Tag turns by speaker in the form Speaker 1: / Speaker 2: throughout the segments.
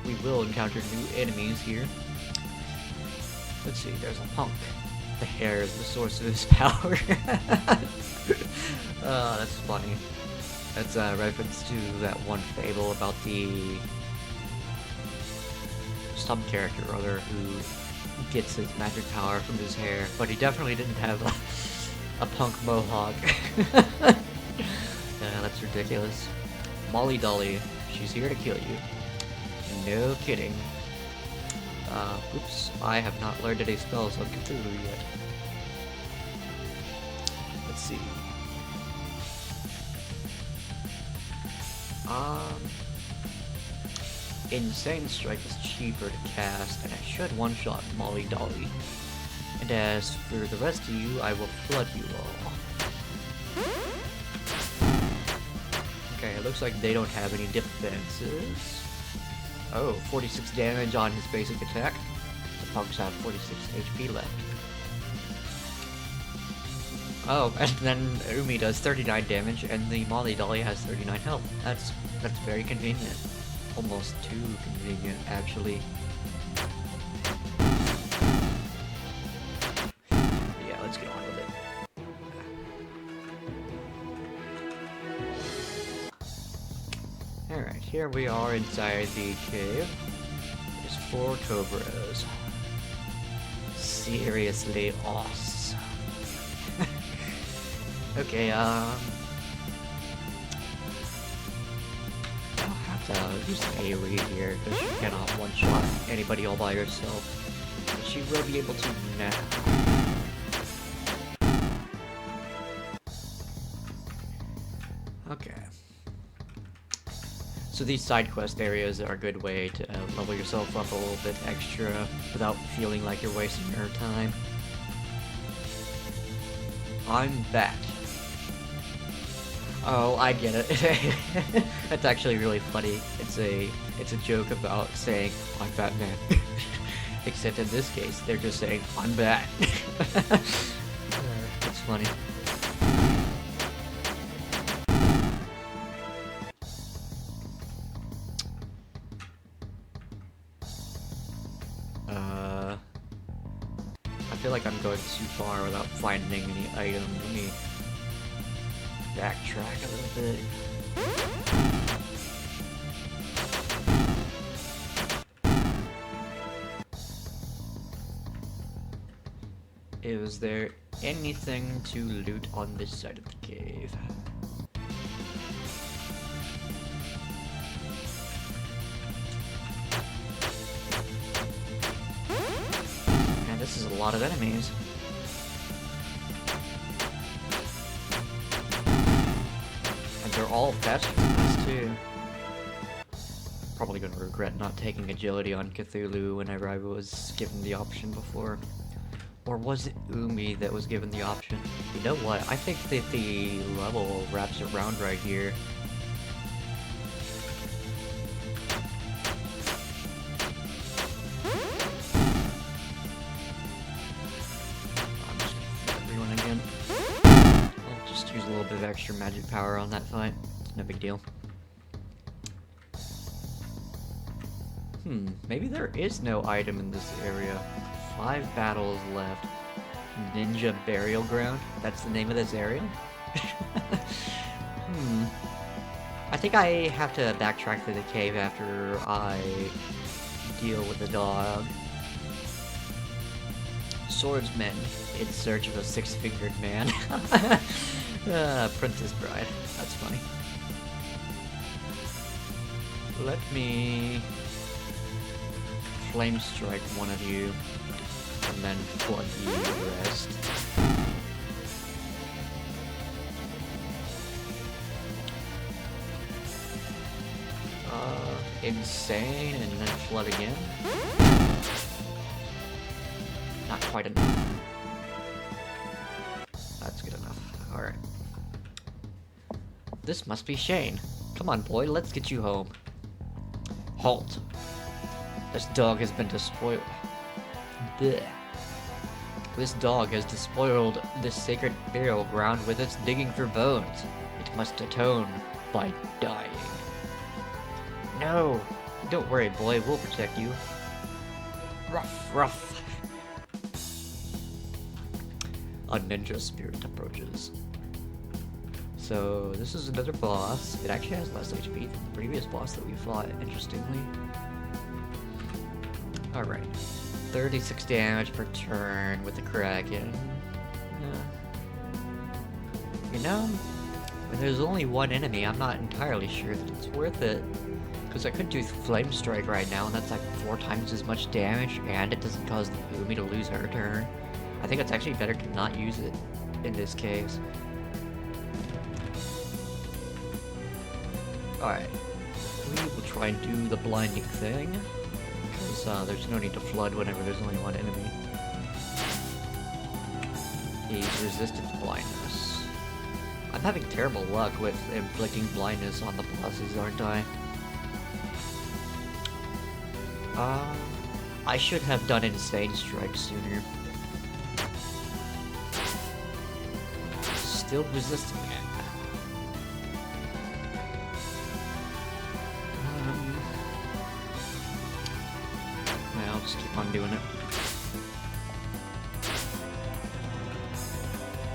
Speaker 1: we will encounter new enemies here. Let's see, there's a punk. The hair is the source of his power. Oh, that's funny. That's a reference to that one fable about the some character or other who gets his magic power from his hair, but he definitely didn't have a punk mohawk. Yeah, that's ridiculous. Molly Dolly, she's here to kill you. No kidding. Oops, I have not learned any spells on Cthulhu yet. Let's see. Insane Strike is cheaper to cast, and I should one-shot Molly Dolly. And as for the rest of you, I will flood you all. Okay, it looks like they don't have any defenses. Oh, 46 damage on his basic attack. The punks have 46 HP left. Oh, and then Umi does 39 damage, and the Molly Dolly has 39 health. That's very convenient. Almost too convenient, actually. Yeah, let's get on with it. Alright, here we are inside the cave. There's 4 cobras. Seriously awesome. Okay, I'll have to use an AoE here, because she cannot one-shot anybody all by herself. But she will be able to now. Okay. So these side quest areas are a good way to level yourself up a little bit extra without feeling like you're wasting your time. I'm Bat. Oh, I get it. That's actually really funny. It's a joke about saying I'm Batman. Except in this case, they're just saying I'm Bat. It's funny. I feel like I'm going too far without finding any item. Let me backtrack a little bit. Is there anything to loot on this side of the cave? Man, this is a lot of enemies. They're all vegetables too. Probably gonna regret not taking agility on Cthulhu whenever I was given the option before. Or was it Umi that was given the option? You know what? I think that the level wraps around right here. I'm just gonna fight everyone again. I'll just use a little bit of extra magic power on that fight. It's no big deal. Maybe there is no item in this area. 5 battles left. Ninja Burial Ground? That's the name of this area? I think I have to backtrack to the cave after I deal with the dog. Swordsman in search of a 6-fingered man. Princess Bride. That's funny. Let me flame strike one of you, and then flood you with the rest. Insane, and then flood again. Not quite enough. That's good enough. Alright. This must be Shane. Come on, boy, let's get you home. Halt. This dog has been despoiled. Blech. This dog has despoiled this sacred burial ground with its digging for bones. It must atone by dying. No! Don't worry, boy, we'll protect you. Rough, rough. A ninja spirit approaches. So, this is another boss. It actually has less HP than the previous boss that we fought, interestingly. Alright. 36 damage per turn with the Kraken. You know, when there's only one enemy, I'm not entirely sure that it's worth it. Because I could do Flame Strike right now, and that's like 4 times as much damage, and it doesn't cause Umi to lose her turn. I think it's actually better to not use it in this case. Alright. We will try and do the blinding thing. Because there's no need to flood whenever there's only one enemy. He's resistant to blindness. I'm having terrible luck with inflicting blindness on the bosses, aren't I? I should have done Insane Strike sooner. Still resisting it. Yeah, I'll just keep on doing it.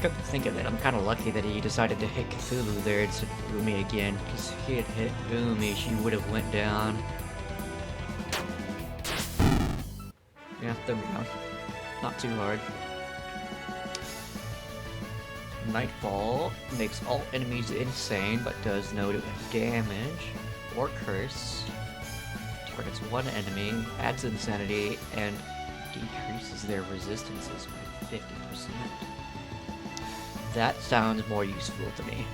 Speaker 1: Come to think of it, I'm kind of lucky that he decided to hit Cthulhu there instead of Umi again, because if he had hit Umi, she would have went down. Yeah, there we go. Not too hard. Nightfall makes all enemies insane, but does no damage or curse. Targets one enemy, adds insanity, and decreases their resistances by 50%. That sounds more useful to me.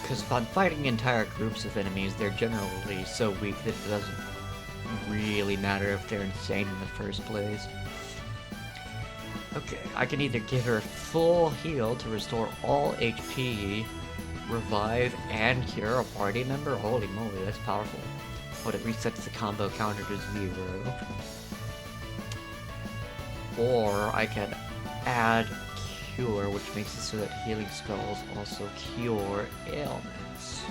Speaker 1: Because if I'm fighting entire groups of enemies, they're generally so weak that it doesn't really matter if they're insane in the first place. Okay, I can either give her full heal to restore all HP, revive, and cure a party member. Holy moly, that's powerful. But it resets the combo counter to 0. Or I can add cure, which makes it so that healing spells also cure ailments.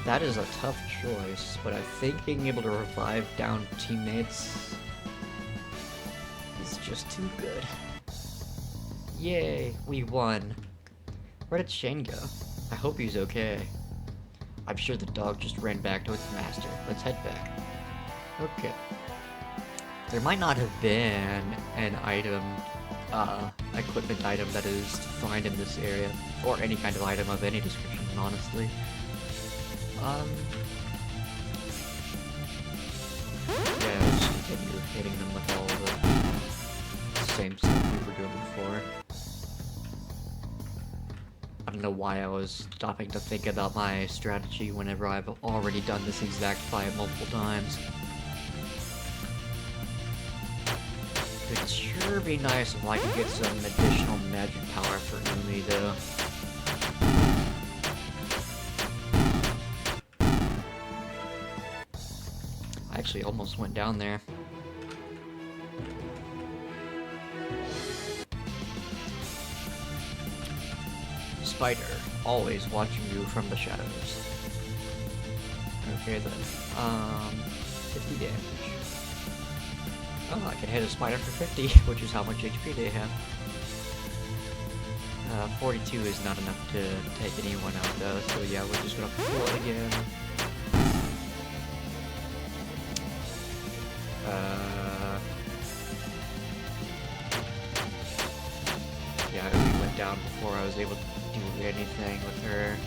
Speaker 1: That is a tough choice, but I think being able to revive down teammates is just too good. Yay, we won. Where did Shane go? I hope he's okay. I'm sure the dog just ran back to its master. Let's head back. Okay. There might not have been an item, equipment item that is to find in this area, or any kind of item of any description, honestly. Yeah, let's just continue hitting them with all the same stuff we were doing before. I don't know why I was stopping to think about my strategy whenever I've already done this exact fight multiple times. It'd sure be nice if I could get some additional magic power for Umi, though. I actually almost went down there. Spider, always watching you from the shadows. Okay then, 50 damage. Oh, I can hit a spider for 50, which is how much HP they have. 42 is not enough to take anyone out though, so yeah, we're just gonna pull it again. Yeah, we went down before I was able to do anything with her.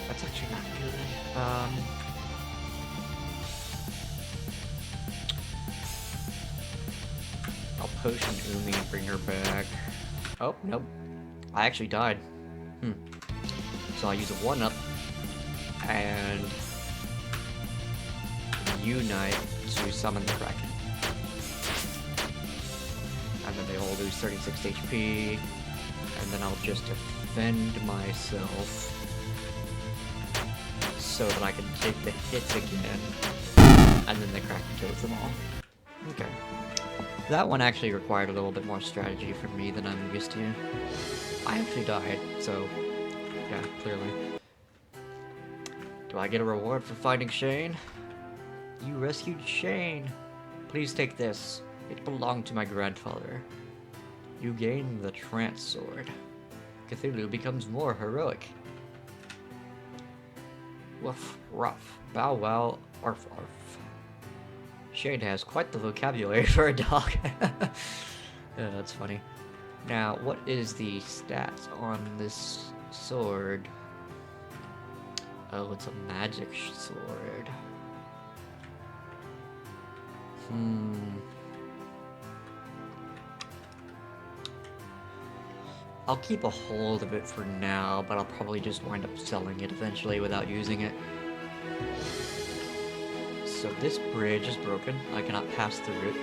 Speaker 1: That's actually not good. I'll potion Umi and bring her back. Oh, nope. I actually died. So I'll use a 1-up and Unite to summon the Kraken. And then they all lose 36 HP. And then I'll just defend myself so that I can take the hits again. And then the Kraken kills them all. Okay. That one actually required a little bit more strategy from me than I'm used to. I actually died, so yeah, clearly. Do I get a reward for finding Shane? You rescued Shane. Please take this. It belonged to my grandfather. You gain the trance sword. Cthulhu becomes more heroic. Woof, ruff, bow wow, arf arf. Shane has quite the vocabulary for a dog. Yeah, that's funny. Now, what is the stats on this sword? Oh, it's a magic sword. I'll keep a hold of it for now, but I'll probably just wind up selling it eventually without using it. So this bridge is broken. I cannot pass through it.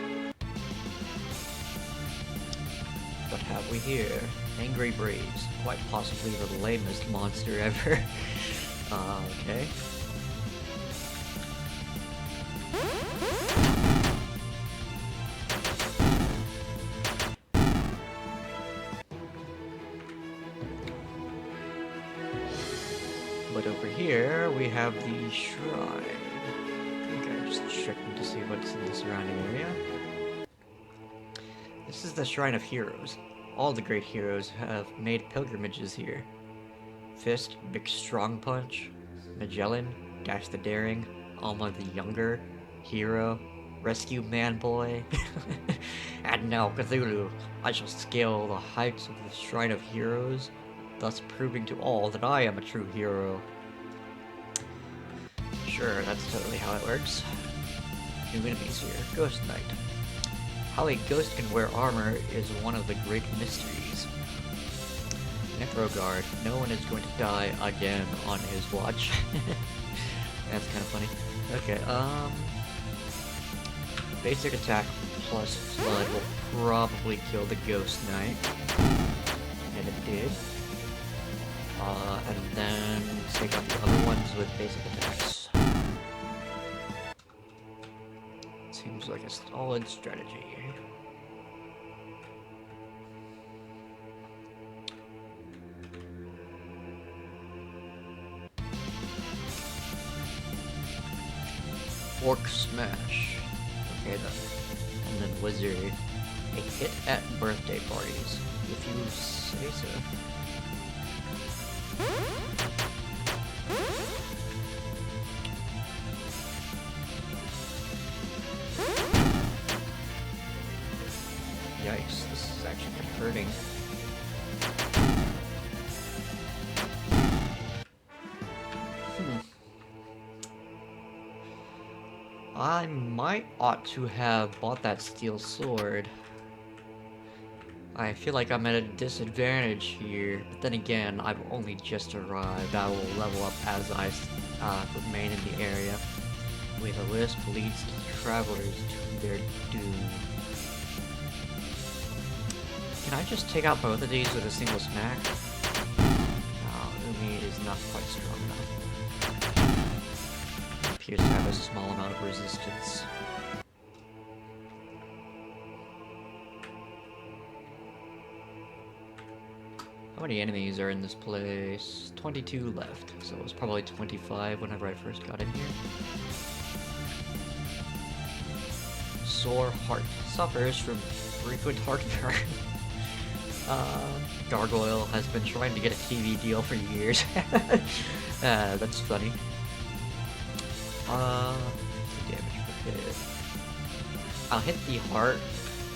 Speaker 1: What have we here? Angry Braves. Quite possibly the lamest monster ever. Okay. But over here, we have the shrine. Okay, just checking to see what's in the surrounding area. This is the Shrine of Heroes. All the great heroes have made pilgrimages here. Fist, Big Strong Punch, Magellan, Dash the Daring, Alma the Younger, Hero, Rescue Man Boy. And now Cthulhu, I shall scale the heights of the Shrine of Heroes, thus proving to all that I am a true hero. Sure, that's totally how it works. New enemies here. Ghost Knight. How a ghost can wear armor is one of the great mysteries. Necro Guard. No one is going to die again on his watch. That's kind of funny. Okay, basic attack plus flood will probably kill the Ghost Knight. And it did. And then take out the other ones with basic attacks. Seems like a solid strategy. Fork Smash. Okay then. And then Wizard. A hit at birthday parties, if you say so. Yikes, this is actually hurting. I might ought to have bought that steel sword. I feel like I'm at a disadvantage here, but then again, I've only just arrived. I will level up as I remain in the area. Where the list leads travelers to their doom. Can I just take out both of these with a single smack? No, Umi is not quite strong enough. Appears to have a small amount of resistance. How many enemies are in this place? 22 left, so it was probably 25 whenever I first got in here. Sore Heart. Suffers from frequent heartburn. Gargoyle has been trying to get a TV deal for years. That's funny. Damage per hit. I'll hit the heart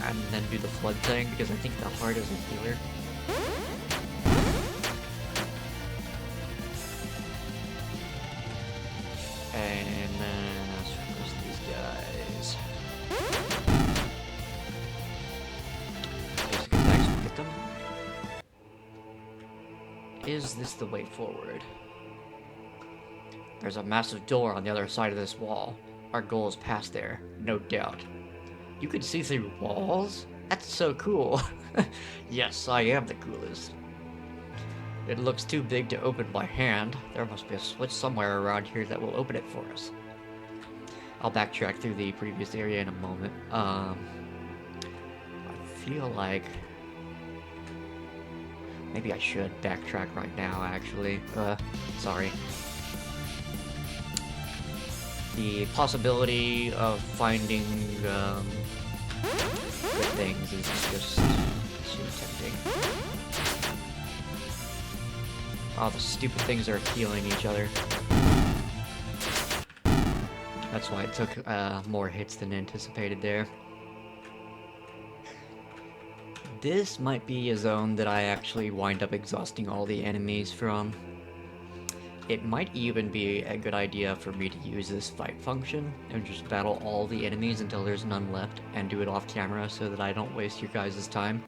Speaker 1: and then do the flood thing because I think the heart is a healer. And then as for these guys. Basic attacks will get them. Is this the way forward? There's a massive door on the other side of this wall. Our goal is past there, no doubt. You can see through walls? That's so cool. Yes, I am the coolest. It looks too big to open by hand. There must be a switch somewhere around here that will open it for us. I'll backtrack through the previous area in a moment. I feel like maybe I should backtrack right now, actually. Sorry. The possibility of finding, good things is just too tempting. Oh, the stupid things are healing each other. That's why it took, more hits than anticipated there. This might be a zone that I actually wind up exhausting all the enemies from. It might even be a good idea for me to use this fight function and just battle all the enemies until there's none left and do it off camera so that I don't waste your guys' time.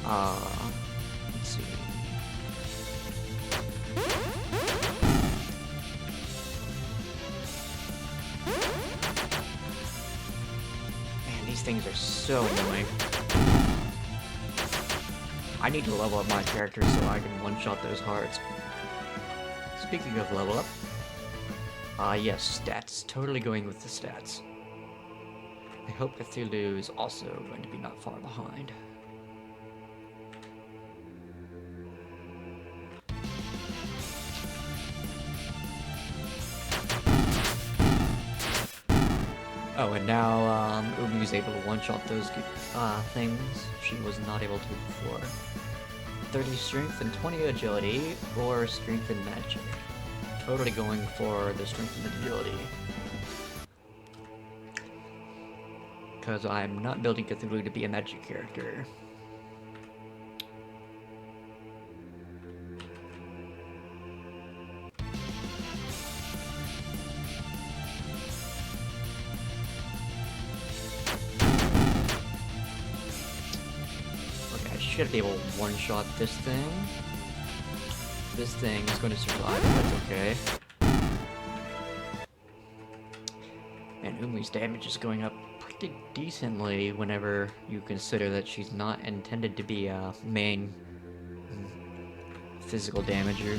Speaker 1: Let's see. Man, these things are so annoying. I need to level up my character so I can one-shot those hearts. Speaking of level up, yes, stats. Totally going with the stats. I hope Cthulhu is also going to be not far behind. Oh, and now, Umi's able to one-shot those, things she was not able to before. 30 strength and 20 agility, or strength and magic. Totally going for the strength and agility. Because I'm not building Cthulhu to be a magic character. Should be able to one-shot this thing. This thing is going to survive, but that's okay. And Umi's damage is going up pretty decently whenever you consider that she's not intended to be a main physical damager.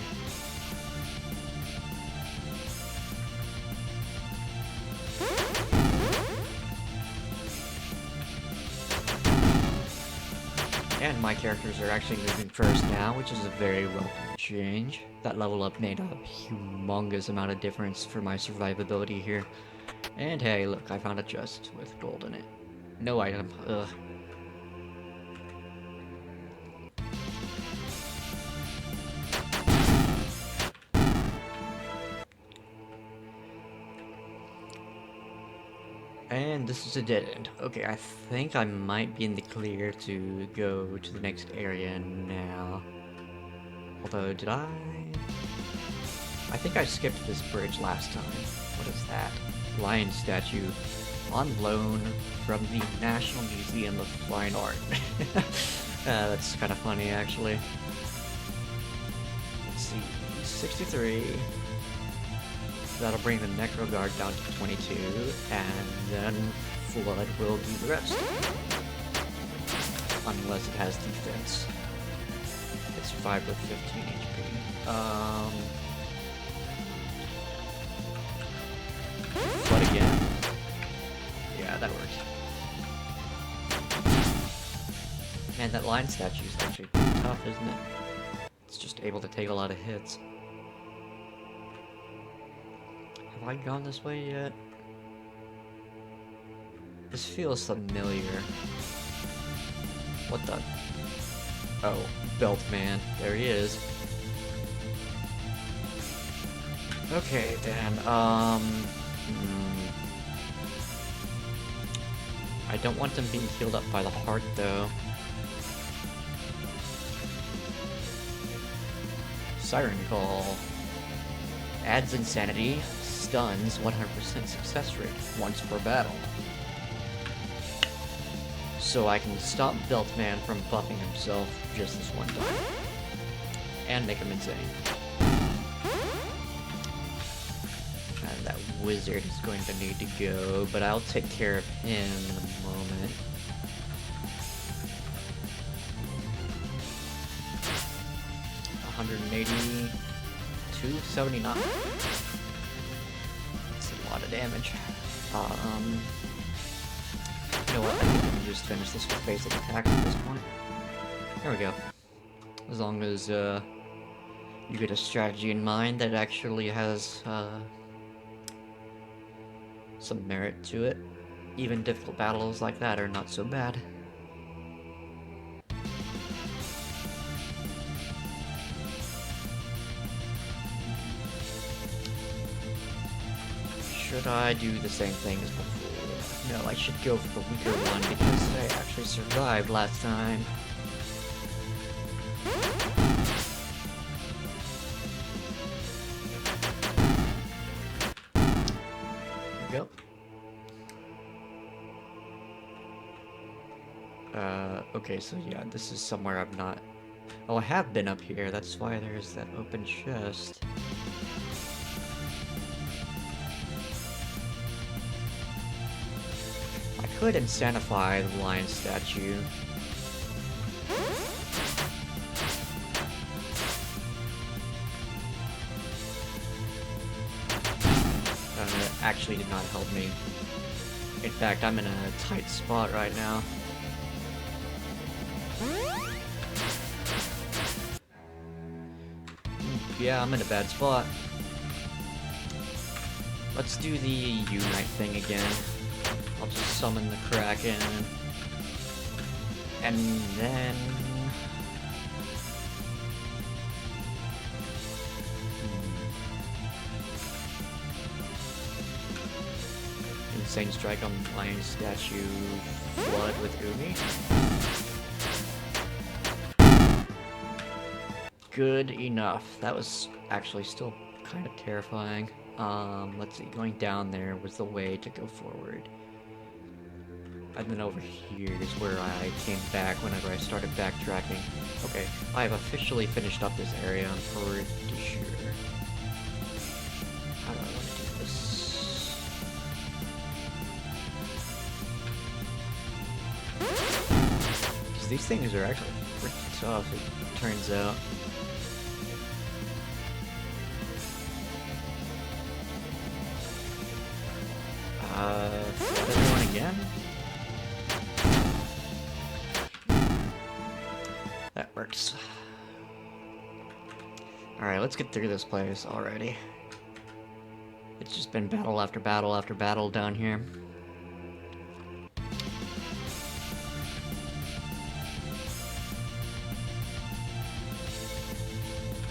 Speaker 1: And my characters are actually moving first now, which is a very welcome change. That level up made a humongous amount of difference for my survivability here. And hey, look, I found a chest with gold in it. No item, ugh. And this is a dead end. Okay, I think I might be in the clear to go to the next area now. Although, did I? I think I skipped this bridge last time. What is that? Lion statue on loan from the National Museum of Fine Art. That's kind of funny, actually. Let's see, 63. That'll bring the Necro Guard down to 22, and then Flood will do the rest. Unless it has defense. It survived with 15 HP. Flood again. Yeah, that works. Man, that lion statue is actually tough, isn't it? It's just able to take a lot of hits. Have I gone this way yet? This feels familiar. What the? Oh, Belt Man. There he is. Okay, then, I don't want them being healed up by the heart, though. Siren Call. Adds insanity. Stuns 100% success rate once per battle. So I can stop Beltman from buffing himself just this one time. And make him insane. And that wizard is going to need to go, but I'll take care of him in a moment. $180, $279. lot of damage. You know what? I think we can just finish this with basic attacks at this point. There we go. As long as you get a strategy in mind that actually has some merit to it. Even difficult battles like that are not so bad. Should I do the same thing as before? No, I should go for the weaker one because I actually survived last time. There we go. Okay, so yeah, this is somewhere I've not... Oh, I have been up here, that's why there's that open chest. I could insanify the lion statue. It actually did not help me. In fact, I'm in a tight spot right now. Yeah, I'm in a bad spot. Let's do the Unite thing again. I'll just summon the Kraken. And then... Insane Strike on Lion Statue. Flood with Umi. Good enough. That was actually still kind of terrifying. Let's see, going down there was the way to go forward. And then over here is where I came back whenever I started backtracking. Okay, I have officially finished up this area, I'm pretty sure. How do I want to do this? Because these things are actually pretty tough, it turns out. Everyone again? That works. Alright, let's get through this place already. It's just been battle after battle after battle down here.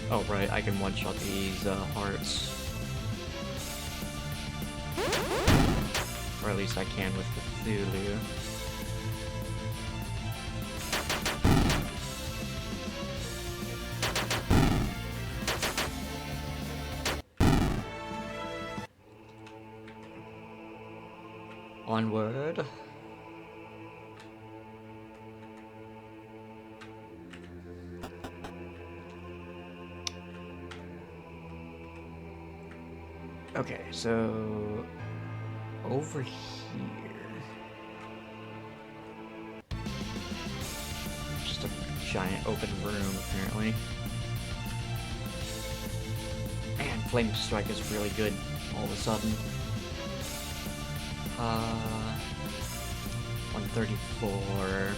Speaker 1: Oh right, I can one-shot these hearts. Or at least I can with the Cthulhu. Onward. Okay, so over here. Just a giant open room, apparently. Man, Flame Strike is really good all of a sudden. 134.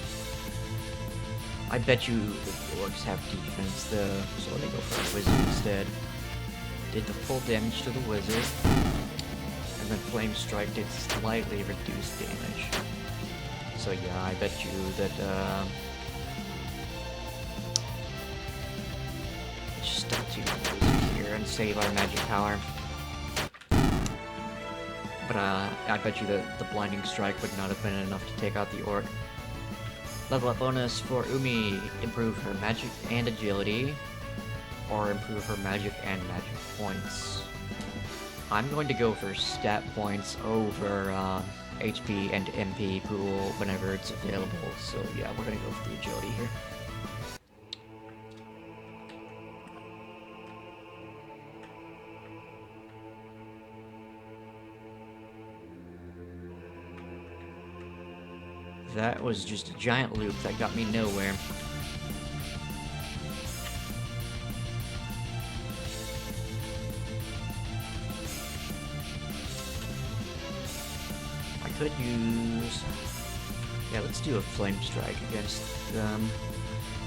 Speaker 1: I bet you the orcs have defense though, so let me go for a wizard instead. Did the full damage to the wizard. And then Flame Strike did slightly reduced damage. So yeah, I bet you that, let's just stick to the wizard here and save our magic power. But I bet you that the Blinding Strike would not have been enough to take out the orc. Level up bonus for Umi, improve her magic and agility, or improve her magic and magic points. I'm going to go for stat points over HP and MP pool whenever it's available, so yeah, we're gonna go for the agility here. That was just a giant loop that got me nowhere. could use... Yeah, let's do a flame strike against them.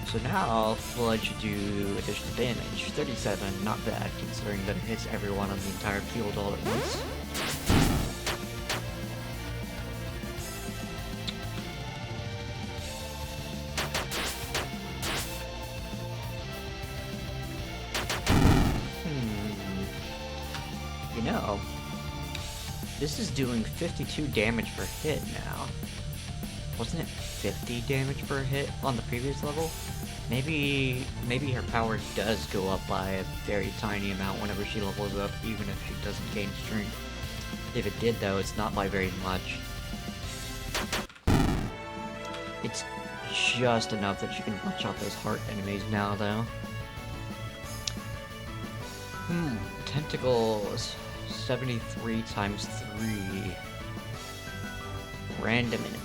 Speaker 1: So now, Flood should do additional damage. 37, not bad, considering that it hits everyone on the entire field all at once. You know, this is doing 52 damage per hit now. Wasn't it 50 damage per hit on the previous level? Maybe her power does go up by a very tiny amount whenever she levels up, even if she doesn't gain strength. If it did though, it's not by very much. It's just enough that she can punch out those heart enemies now though. Tentacles. 73 times 3. Random enemies.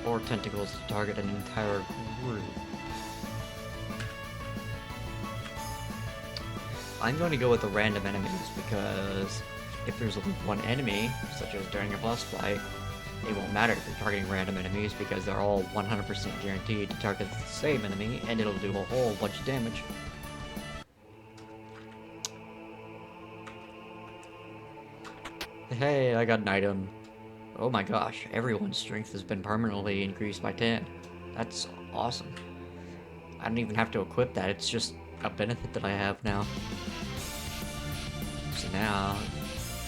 Speaker 1: Or tentacles to target an entire group. I'm going to go with the random enemies because if there's only one enemy, such as during a boss fight, it won't matter if you're targeting random enemies because they're all 100% guaranteed to target the same enemy and it'll do a whole bunch of damage. Hey, I got an item. Oh my gosh, everyone's strength has been permanently increased by 10. That's awesome. I don't even have to equip that, it's just a benefit that I have now. So now,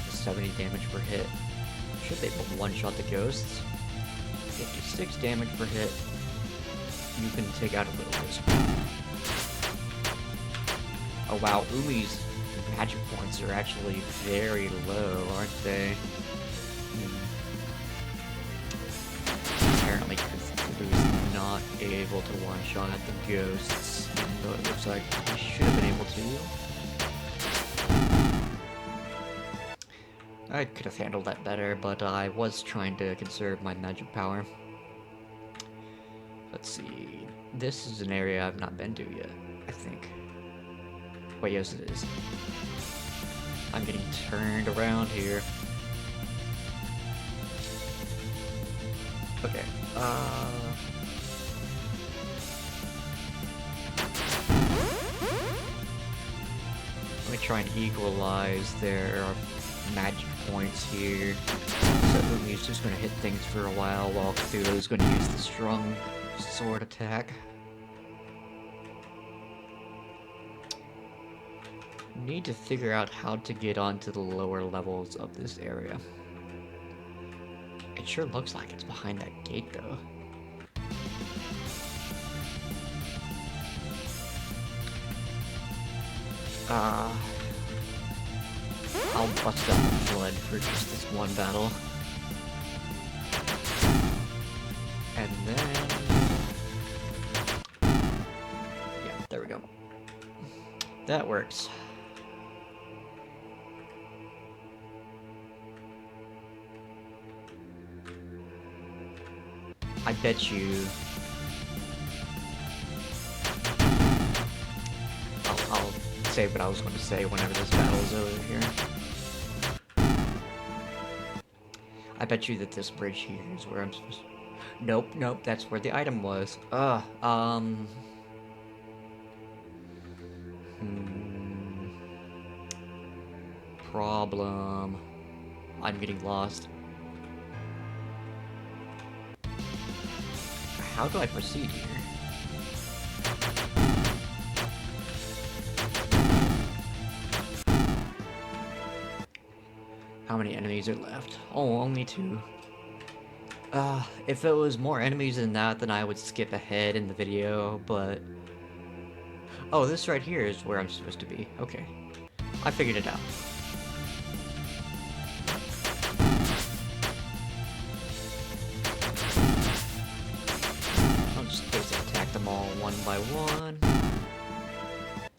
Speaker 1: 70 damage per hit. Should they one-shot the ghosts? 56 damage per hit. You can take out a little wisp. Oh wow, Umi's magic points are actually very low, aren't they? Apparently Cthulhu's not able to one-shot the ghosts, even though it looks like he should have been able to. I could have handled that better, but I was trying to conserve my magic power. Let's see. This is an area I've not been to yet, I think. Wait, yes it is. I'm getting turned around here. Okay, let me try and equalize their magic points here. So Umi's just gonna hit things for a while Cthulhu's gonna use the strong sword attack. Need to figure out how to get onto the lower levels of this area. It sure looks like it's behind that gate though. I'll bust out the flood for just this one battle. And then... yeah, there we go. That works. I bet you... I'll say what I was going to say whenever this battle is over here. I bet you that this bridge here is where I'm supposed to... Nope, nope, that's where the item was. Problem. I'm getting lost. How do I proceed here? How many enemies are left? Oh, only 2. If it was more enemies than that, then I would skip ahead in the video, but... Oh, this right here is where I'm supposed to be. Okay. I figured it out. I'll just basically attack them all one by one.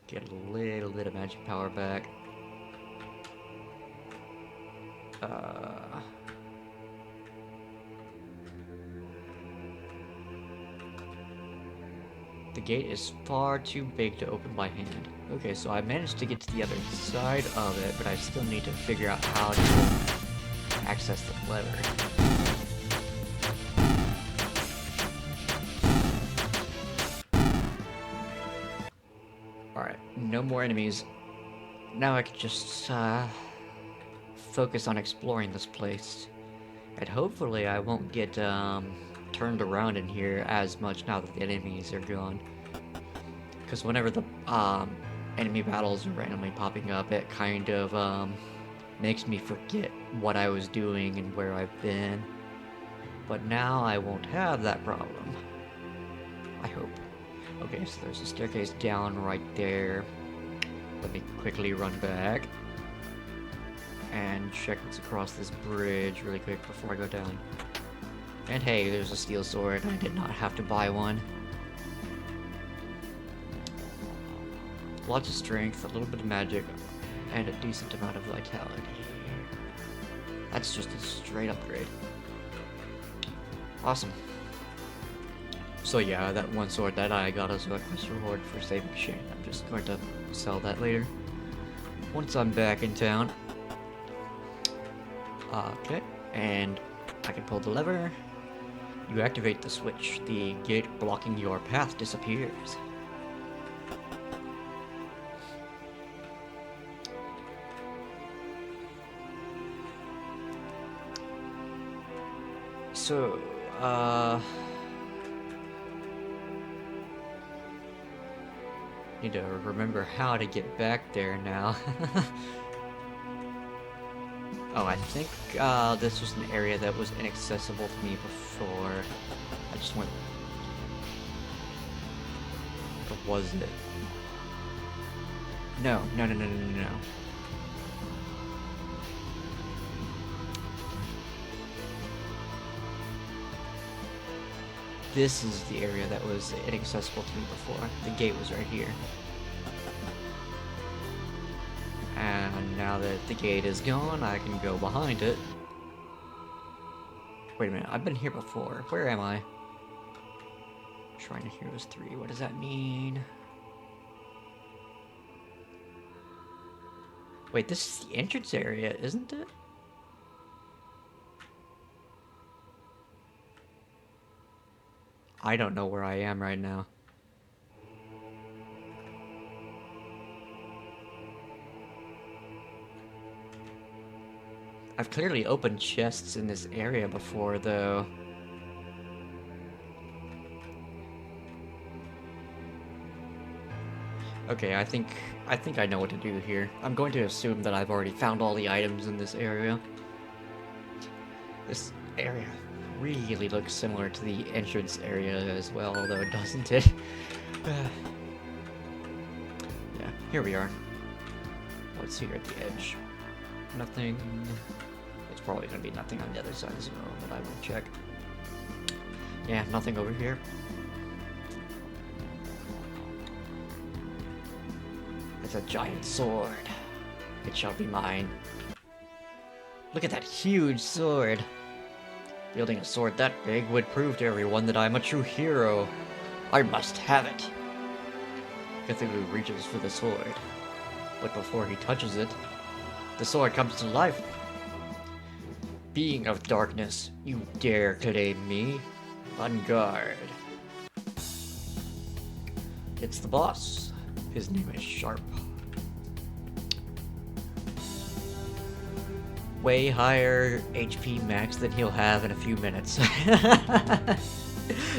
Speaker 1: Get a little bit of magic power back. The gate is far too big to open by hand. Okay, so I managed to get to the other side of it, but I still need to figure out how to access access the lever. Alright, no more enemies. Now I can just focus on exploring this place. And hopefully I won't get turned around in here as much now that the enemies are gone. Because whenever the enemy battles are randomly popping up, it kind of makes me forget what I was doing and where I've been. But now I won't have that problem. I hope. Okay, so there's a staircase down right there. Let me quickly run back and check what's across this bridge really quick before I go down. And hey, there's a steel sword. I did not have to buy one. Lots of strength, a little bit of magic, and a decent amount of vitality. That's just a straight upgrade. Awesome. So yeah, that one sword that I got as a quest reward for saving Shane. I'm just going to sell that later. Once I'm back in town. Okay, and I can pull the lever. You activate the switch. The gate blocking your path disappears. So, need to remember how to get back there now. Oh, I think this was an area that was inaccessible to me before. I just went... Or was it? No. This is the area that was inaccessible to me before. The gate was right here. And now that the gate is gone, I can go behind it. Wait a minute, I've been here before. Where am I? Shrine of Heroes 3, what does that mean? Wait, this is the entrance area, isn't it? I don't know where I am right now. I've clearly opened chests in this area before, though. Okay, I think I know what to do here. I'm going to assume that I've already found all the items in this area. This area really looks similar to the entrance area as well, although doesn't it? Yeah, here we are. What's here at the edge? Nothing. It's probably going to be nothing on the other side as well, but I will check. Yeah, nothing over here. It's a giant sword. It shall be mine. Look at that huge sword. Wielding a sword that big would prove to everyone that I'm a true hero. I must have it. Cthulhu reaches for the sword, but before he touches it, the sword comes to life. Being of darkness, you dare claim me? On guard. It's the boss. His name is Sharpe. Way higher HP max than he'll have in a few minutes.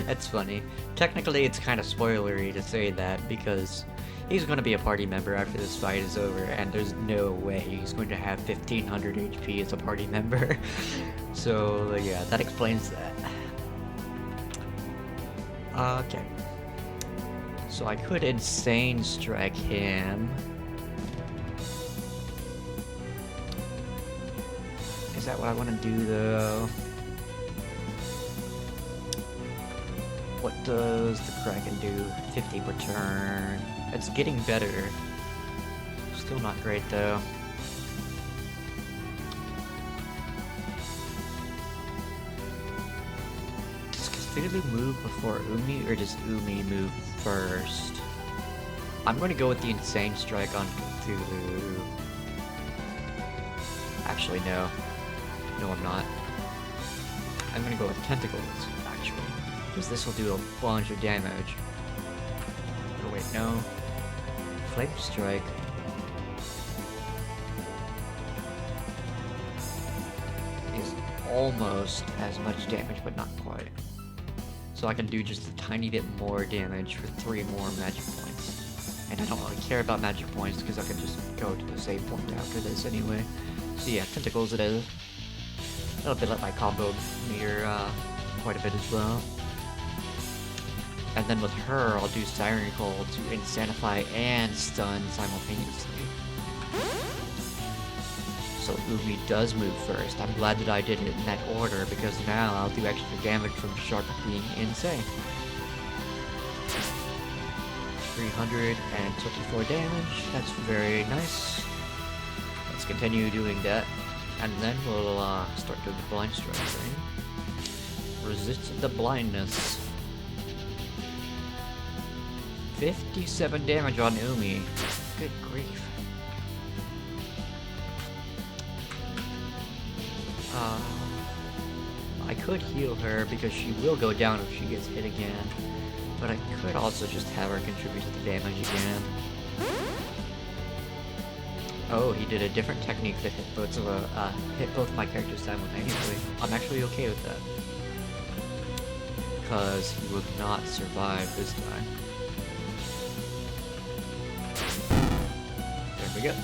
Speaker 1: That's funny. Technically, it's kind of spoilery to say that because he's going to be a party member after this fight is over, and there's no way he's going to have 1500 HP as a party member. So, yeah, that explains that. Okay. So I could insane strike him. Is that what I want to do, though? What does the Kraken do? 50 per turn. It's getting better. Still not great, though. Does Cthulhu move before Umi, or does Umi move first? I'm going to go with the Insane Strike on Cthulhu. Actually, no. No, I'm not. I'm gonna go with tentacles, actually. Because this will do a bunch of damage. Oh wait, no. Flame Strike. Is almost as much damage, but not quite. So I can do just a tiny bit more damage for 3 more magic points. And I don't really care about magic points because I can just go to the save point after this anyway. So yeah, tentacles it is. That'll be let my combo meter quite a bit as well. And then with her, I'll do Siren Call to Insanify and Stun simultaneously. So Umi does move first. I'm glad that I did it in that order because now I'll do extra damage from Sharpe being insane. 324 damage. That's very nice. Let's continue doing that. And then we'll start doing the blind strike thing. Resist the blindness. 57 damage on Umi. Good grief. I could heal her because she will go down if she gets hit again. But I could also just have her contribute to the damage again. Oh, he did a different technique that hit both my characters simultaneously. I'm actually okay with that. Because he will not survive this time. There we go.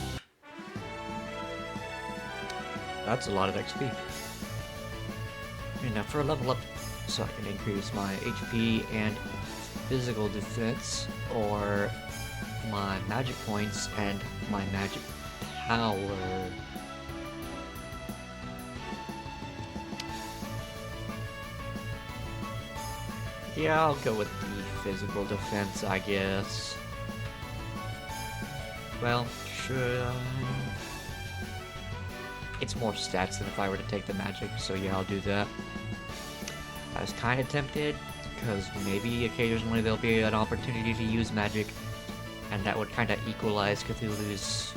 Speaker 1: That's a lot of XP. And now for a level up, so I can increase my HP and physical defense, or my magic points and my magic power. Yeah, I'll go with the physical defense, I guess. Well, should I? It's more stats than if I were to take the magic, so yeah, I'll do that. I was kind of tempted, because maybe occasionally there'll be an opportunity to use magic, and that would kind of equalize Cthulhu's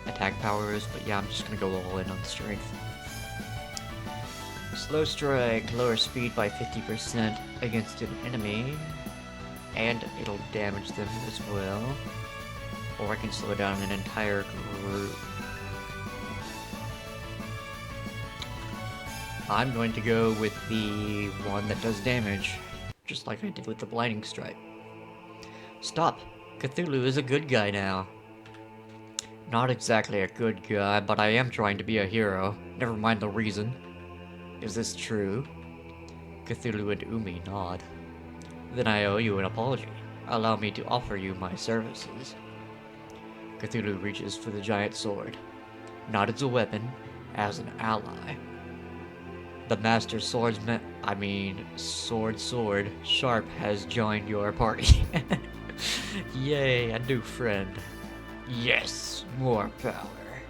Speaker 1: attack powers, but yeah, I'm just gonna go all in on strength. Slow Strike, lower speed by 50% against an enemy, and it'll damage them as well. Or I can slow down an entire group. I'm going to go with the one that does damage, just like I did with the Blinding Strike. Stop! Cthulhu is a good guy now. Not exactly a good guy, but I am trying to be a hero. Never mind the reason. Is this true? Cthulhu and Umi nod. Then I owe you an apology. Allow me to offer you my services. Cthulhu reaches for the giant sword. Not as a weapon, as an ally. The master swordsman, sword, Sharpe has joined your party. Yay, a new friend. Yes, more power.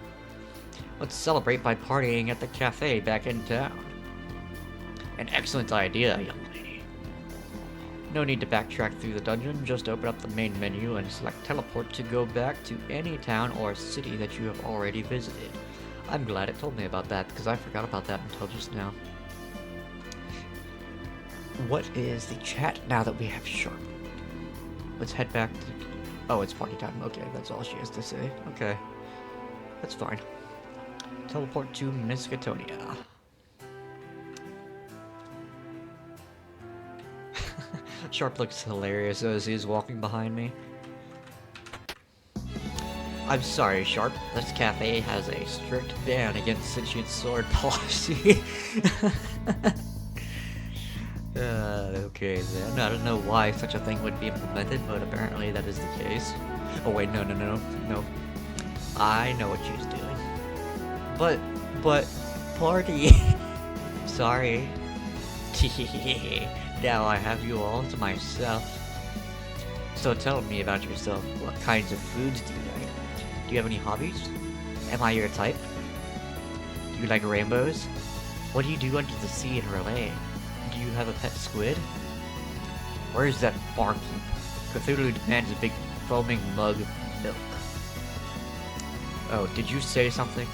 Speaker 1: Let's celebrate by partying at the cafe back in town. An excellent idea, young lady. No need to backtrack through the dungeon, just open up the main menu and select teleport to go back to any town or city that you have already visited. I'm glad it told me about that, because I forgot about that until just now. What is the chat now that we have Sharpe? Let's head back to... Oh, it's party time. Okay, that's all she has to say. Okay. That's fine. Teleport to Miskatonia. Sharpe looks hilarious as he's walking behind me. I'm sorry, Sharpe. This cafe has a strict ban against sentient sword policy. Okay then. I don't know why such a thing would be implemented, but apparently that is the case. Oh wait, no. I know what she's doing. But, party. Sorry. Now I have you all to myself. So tell me about yourself. What kinds of foods do you like? Do you have any hobbies? Am I your type? Do you like rainbows? What do you do under the sea in Relay? Do you have a pet squid? Where is that barkeep? Cthulhu demands a big foaming mug of milk. Oh, did you say something?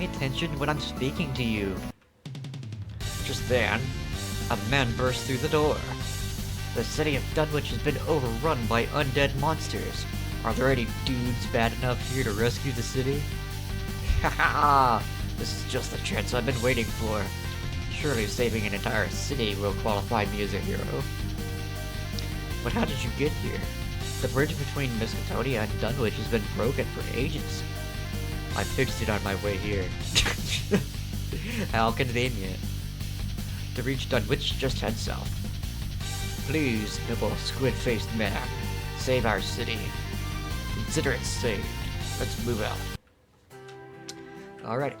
Speaker 1: Pay attention when I'm speaking to you. Just then, a man burst through the door. The city of Dunwich has been overrun by undead monsters. Are there any dudes bad enough here to rescue the city? Haha! This is just the chance I've been waiting for. Surely saving an entire city will qualify me as a hero. But how did you get here? The bridge between Miskatoniya and Dunwich has been broken for ages. I fixed it on my way here. How convenient. To reach Dunwich, just head south. Please, noble squid-faced man, save our city. Consider it saved. Let's move out. Alrighty.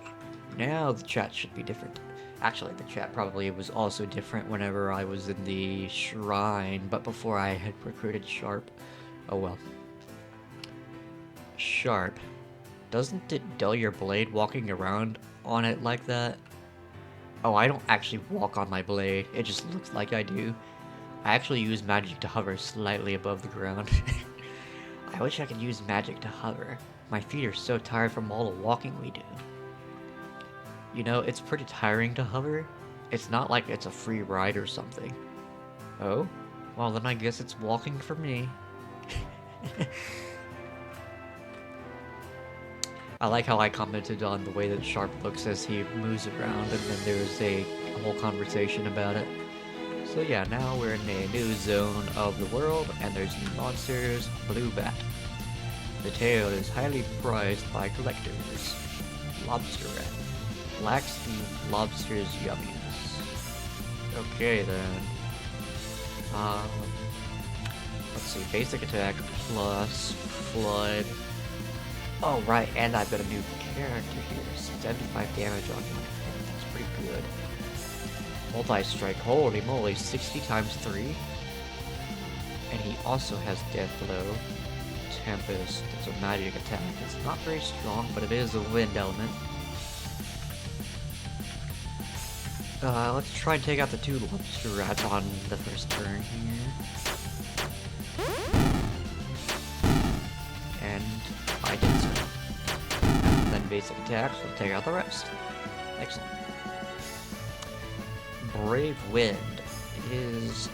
Speaker 1: Now the chat should be different. Actually, the chat probably was also different whenever I was in the shrine, but before I had recruited Sharpe. Oh well. Sharpe. Doesn't it dull your blade walking around on it like that? Oh, I don't actually walk on my blade. It just looks like I do. I actually use magic to hover slightly above the ground. I wish I could use magic to hover. My feet are so tired from all the walking we do. You know, it's pretty tiring to hover. It's not like it's a free ride or something. Oh? Well, then I guess it's walking for me. I like how I commented on the way that Sharpe looks as he moves around, and then there's a whole conversation about it. So yeah, now we're in a new zone of the world, and there's new monsters. Blue bat. The tail is highly prized by collectors. Lobster rat. Black steamed lobster's yumminess. Okay then. Let's see, basic attack plus flood. Oh right, and I've got a new character here. 75 damage on one hit. That's pretty good. Multi-strike, holy moly, 60 times 3. And he also has Death Blow. Tempest, it's a magic attack. It's not very strong, but it is a wind element. Let's try and take out the two lobster rats on the first turn here. And I did so. And then basic attacks will take out the rest. Excellent. Brave Wind is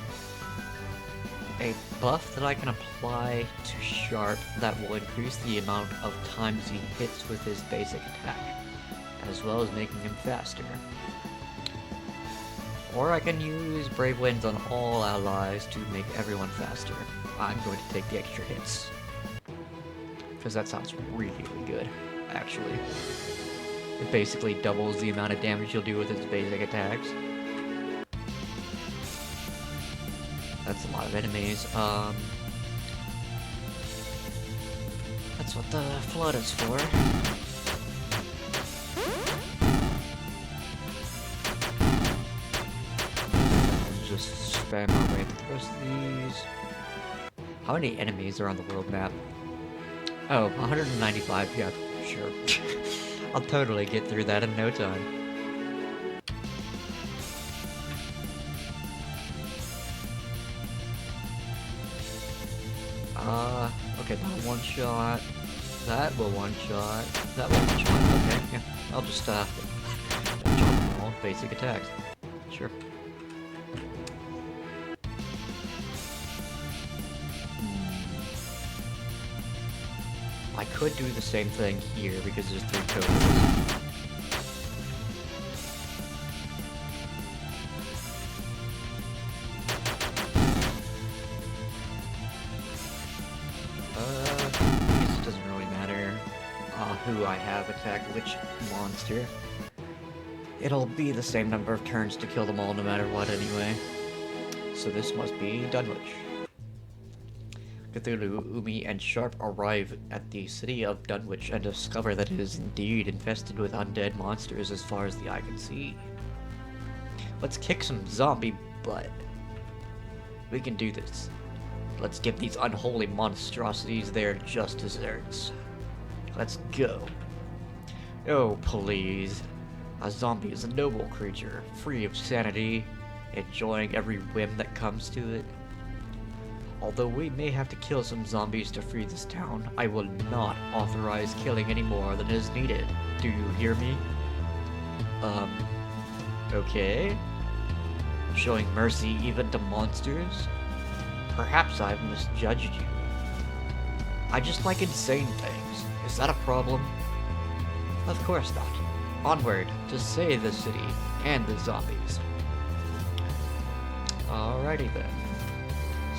Speaker 1: a buff that I can apply to Sharpe that will increase the amount of times he hits with his basic attack, as well as making him faster. Or I can use Brave Winds on all allies to make everyone faster. I'm going to take the extra hits, because that sounds really, really good, actually. It basically doubles the amount of damage you'll do with its basic attacks. That's a lot of enemies. That's what the flood is for. Just spam our way through the rest of these. How many enemies are on the world map? Oh, 195, yeah, sure. I'll totally get through that in no time. Okay, that one shot. That will one shot. That will one shot. Okay, yeah. I'll just, jump on all basic attacks. Sure. I could do the same thing here because there's 3 tokens. I guess it doesn't really matter who I have attack which monster. It'll be the same number of turns to kill them all no matter what anyway. So this must be Dunwich. Cthulhu, Umi, and Sharpe arrive at the city of Dunwich and discover that it is indeed infested with undead monsters as far as the eye can see. Let's kick some zombie butt. We can do this. Let's give these unholy monstrosities their just desserts. Let's go. Oh, please. A zombie is a noble creature, free of sanity, enjoying every whim that comes to it. Although we may have to kill some zombies to free this town, I will not authorize killing any more than is needed. Do you hear me? Um, okay. Showing mercy even to monsters? Perhaps I've misjudged you. I just like insane things. Is that a problem? Of course not. Onward to save the city and the zombies. Alrighty then.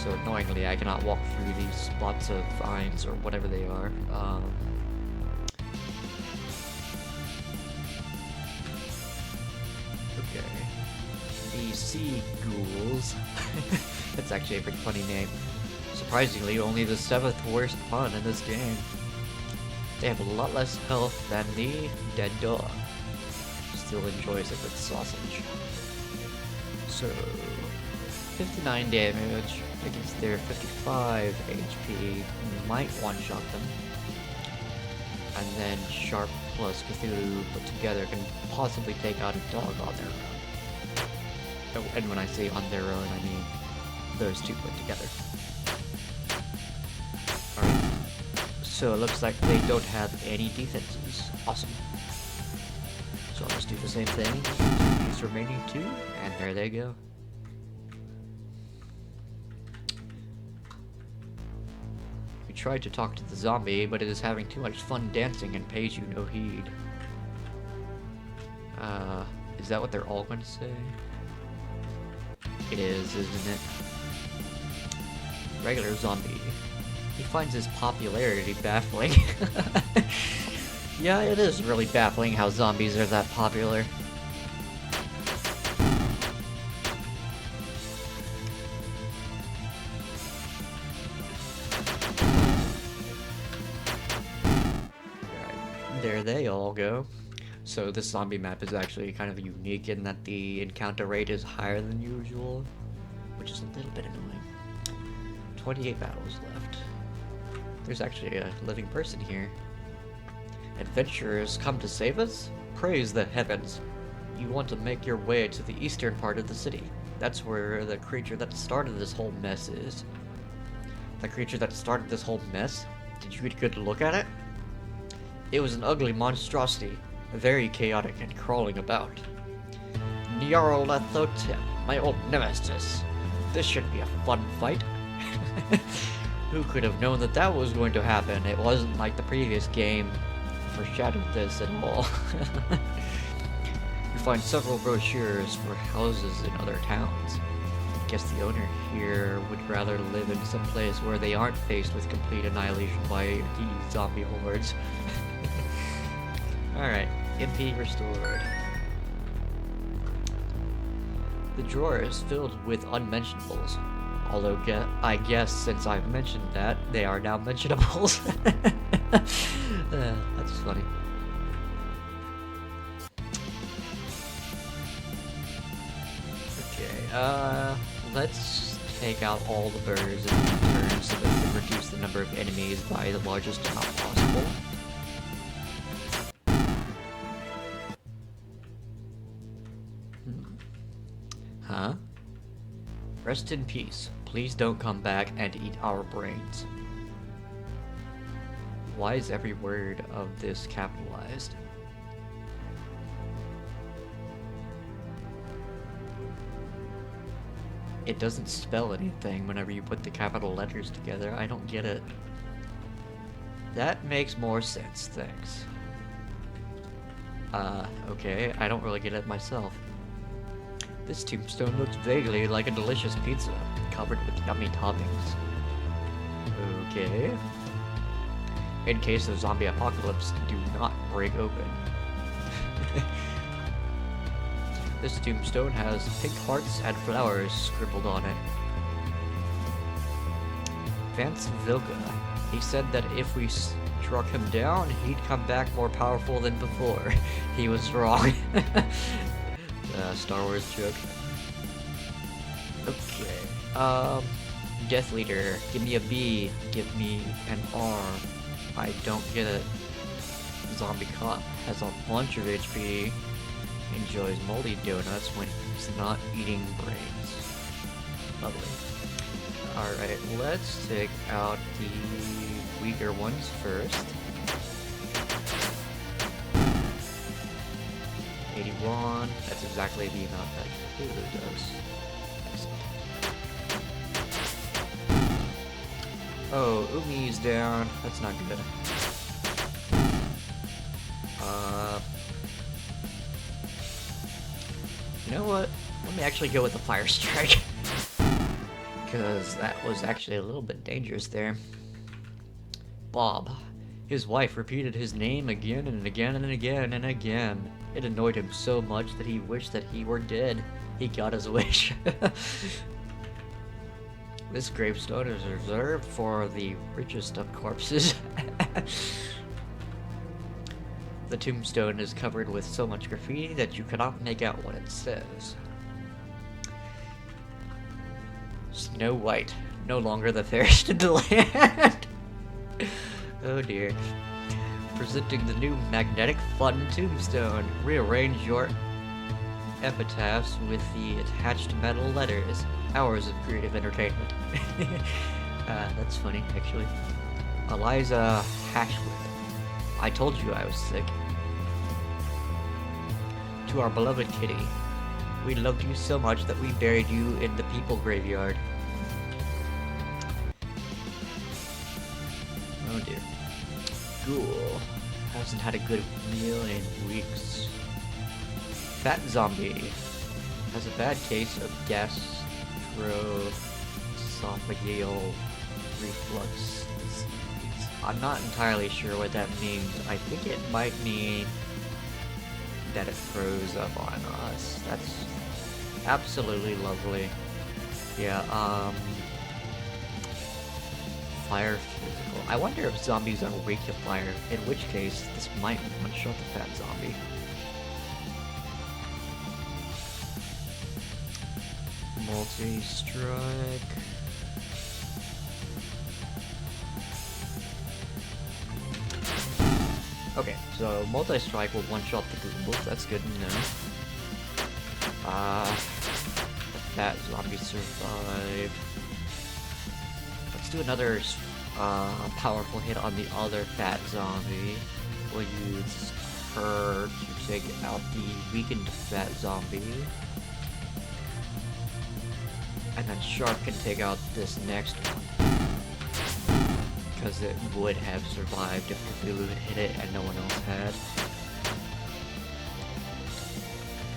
Speaker 1: So annoyingly, I cannot walk through these spots of vines or whatever they are. Okay. The sea ghouls. That's actually a pretty funny name. Surprisingly, only the 7th worst pun in this game. They have a lot less health than the dead dog. Still enjoys a good sausage. So, 59 damage against their 55 HP. Might one-shot them. And then Sharpe plus Cthulhu put together can possibly take out a dog on their own. Oh, and when I say on their own, I mean those two put together. Alright. So it looks like they don't have any defenses. Awesome. So I'll just do the same thing to these remaining two, and there they go. We tried to talk to the zombie, but it is having too much fun dancing and pays you no heed. Is that what they're all going to say? It is, isn't it? Regular zombie. He finds his popularity baffling. Yeah, it is really baffling how zombies are that popular. Right, there they all go. So this zombie map is actually kind of unique in that the encounter rate is higher than usual, which is a little bit annoying. 28 battles left. There's actually a living person here. Adventurers come to save us? Praise the heavens. You want to make your way to the eastern part of the city. That's where the creature that started this whole mess is. The creature that started this whole mess? Did you get a good look at it? It was an ugly monstrosity, very chaotic and crawling about. Nyarlathotep, my old nemesis. This should be a fun fight. Who could have known that that was going to happen? It wasn't like the previous game foreshadowed this at all. You find several brochures for houses in other towns. I guess the owner here would rather live in some place where they aren't faced with complete annihilation by the zombie hordes. Alright, MP restored. The drawer is filled with unmentionables. Although, I guess since I've mentioned that, they are now mentionables. That's funny. Okay, let's take out all the birds in turn so that we can reduce the number of enemies by the largest amount possible. Huh? Rest in peace. Please don't come back and eat our brains. Why is every word of this capitalized? It doesn't spell anything whenever you put the capital letters together. I don't get it. That makes more sense, thanks. Okay, I don't really get it myself. This tombstone looks vaguely like a delicious pizza, covered with yummy toppings. Okay. In case of zombie apocalypse, do not break open. This tombstone has pink hearts and flowers scribbled on it. Vance Vilga. He said that if we struck him down, he'd come back more powerful than before. He was wrong. Star Wars joke. Okay. Death Leader. Give me a B. Give me an R. I don't get it. Zombie Cop has a bunch of HP. Enjoys moldy donuts when he's not eating brains. Lovely. Alright, let's take out the weaker ones first. 81. That's exactly the amount that Cthulhu does. Excellent. Oh, Umi's down. That's not good. You know what? Let me actually go with the Fire Strike. Because that was actually a little bit dangerous there. Bob. His wife repeated his name again and again and again and again. It annoyed him so much that he wished that he were dead. He got his wish. This gravestone is reserved for the richest of corpses. The tombstone is covered with so much graffiti that you cannot make out what it says. Snow White, no longer the fairest in the land. Oh dear. Presenting the new magnetic fun tombstone. Rearrange your epitaphs with the attached metal letters. Hours of creative entertainment. That's funny, actually. Eliza Hashwood. I told you I was sick. To our beloved Kitty. We loved you so much that we buried you in the people graveyard. Oh dear. Ghoul. Hasn't had a good meal in weeks. Fat Zombie. Has a bad case of gastroesophageal reflux. I'm not entirely sure what that means. I think it might mean that it throws up on us. That's absolutely lovely. Yeah, fire physical. I wonder if zombies are weak to fire, in which case this might one-shot the fat zombie. Multi-strike. Okay, so multi-strike will one-shot the ghouls, that's good to know. The fat zombie survived. Let's do another powerful hit on the other fat zombie. We'll use her to take out the weakened fat zombie. And then Sharpe can take out this next one. Because it would have survived if Cthulhu had hit it and no one else had.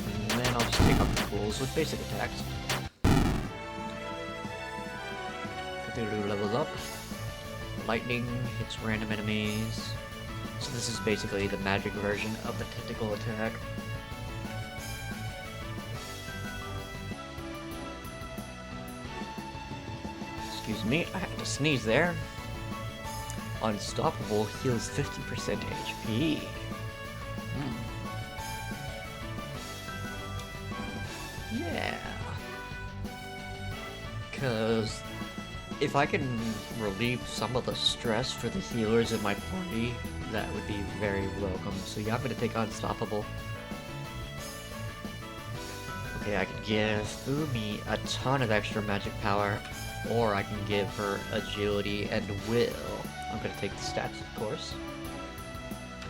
Speaker 1: And then I'll just take out the ghouls with basic attacks. Cthulhu levels up. Lightning hits random enemies. So this is basically the magic version of the tentacle attack. Excuse me, I had to sneeze there. Unstoppable heals 50% HP. Yeah. Because if I can relieve some of the stress for the healers in my party, that would be very welcome. So yeah, I'm going to take Unstoppable. Okay, I could give Umi a ton of extra magic power, or I can give her agility and will. I'm going to take the stats, of course.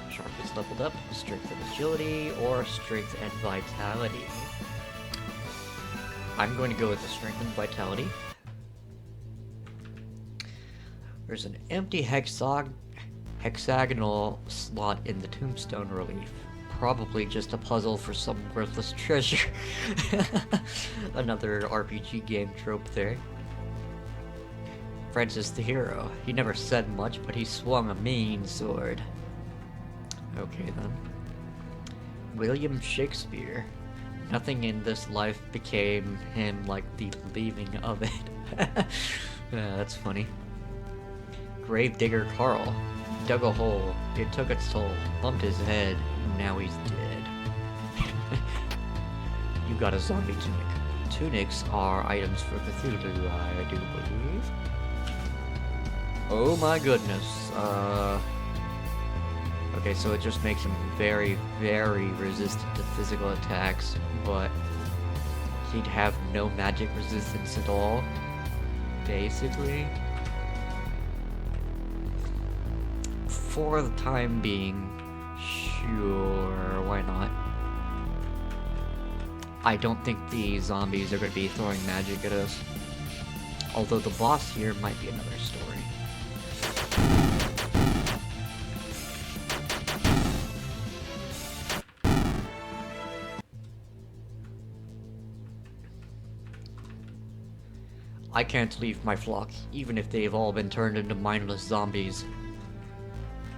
Speaker 1: Sharpe is leveled up, strength and agility, or strength and vitality. I'm going to go with the strength and vitality. There's an empty hexagonal slot in the tombstone relief. Probably just a puzzle for some worthless treasure. Another RPG game trope there. Francis the hero. He never said much, but he swung a mean sword. Okay then. William Shakespeare. Nothing in this life became him like the leaving of it. Yeah, that's funny. Gravedigger Carl. Dug a hole. It took its toll. Bumped his head. Now he's dead. You got a zombie tunic. Tunics are items for Cthulhu, I do believe. Oh my goodness. Okay, so it just makes him very, very resistant to physical attacks, but he'd have no magic resistance at all, basically. For the time being, sure, why not? I don't think the zombies are going to be throwing magic at us. Although the boss here might be another story. I can't leave my flock, even if they've all been turned into mindless zombies.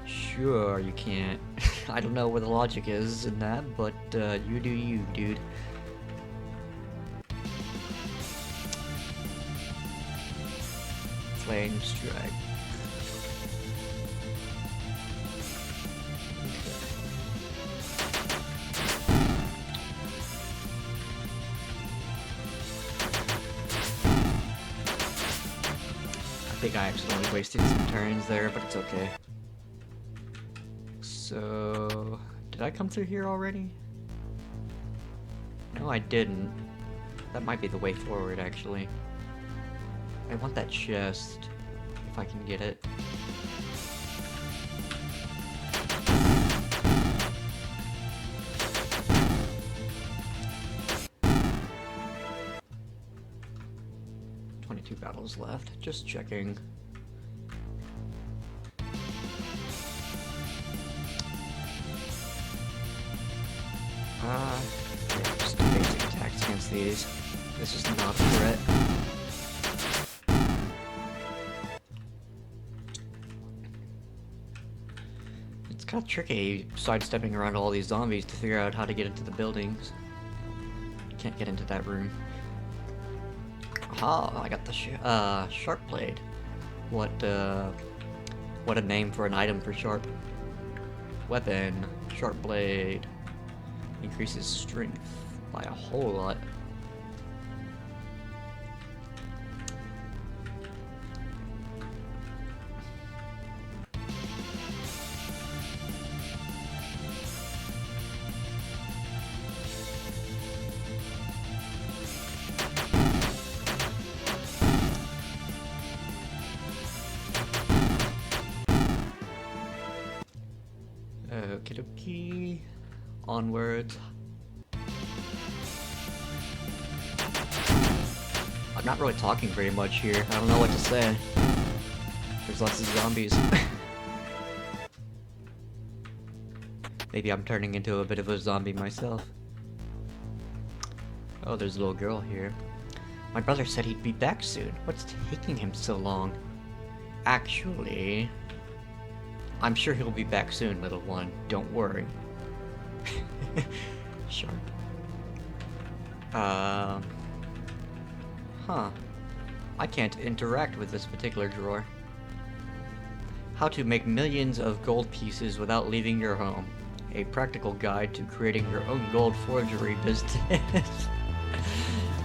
Speaker 1: Sure, you can't. I don't know where the logic is in that, but you do you, dude. Flame strike. I think I accidentally wasted some turns there, but it's okay. So, did I come through here already? No, I didn't. That might be the way forward, actually. I want that chest, if I can get it. Two battles left. Just checking. Yeah, just basic attacks against these. This is not a threat. It's kind of tricky sidestepping around all these zombies to figure out how to get into the buildings. Can't get into that room. Aha, I got the Sharpe blade. What a name for an item for Sharpe. Weapon, Sharpe blade. Increases strength by a whole lot. Okie dokie. Onwards. I'm not really talking very much here. I don't know what to say. There's lots of zombies. Maybe I'm turning into a bit of a zombie myself. Oh, there's a little girl here. My brother said he'd be back soon. What's taking him so long? Actually, I'm sure he'll be back soon, little one. Don't worry. Sharpe. Huh. I can't interact with this particular drawer. How to make millions of gold pieces without leaving your home. A practical guide to creating your own gold forgery business.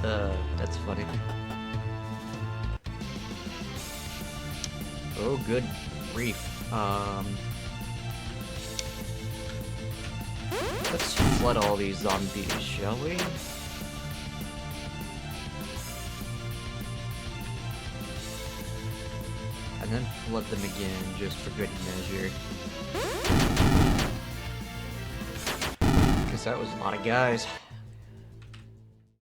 Speaker 1: That's funny. Oh, good grief. Let's flood all these zombies, shall we? And then flood them again, just for good measure. Because that was a lot of guys.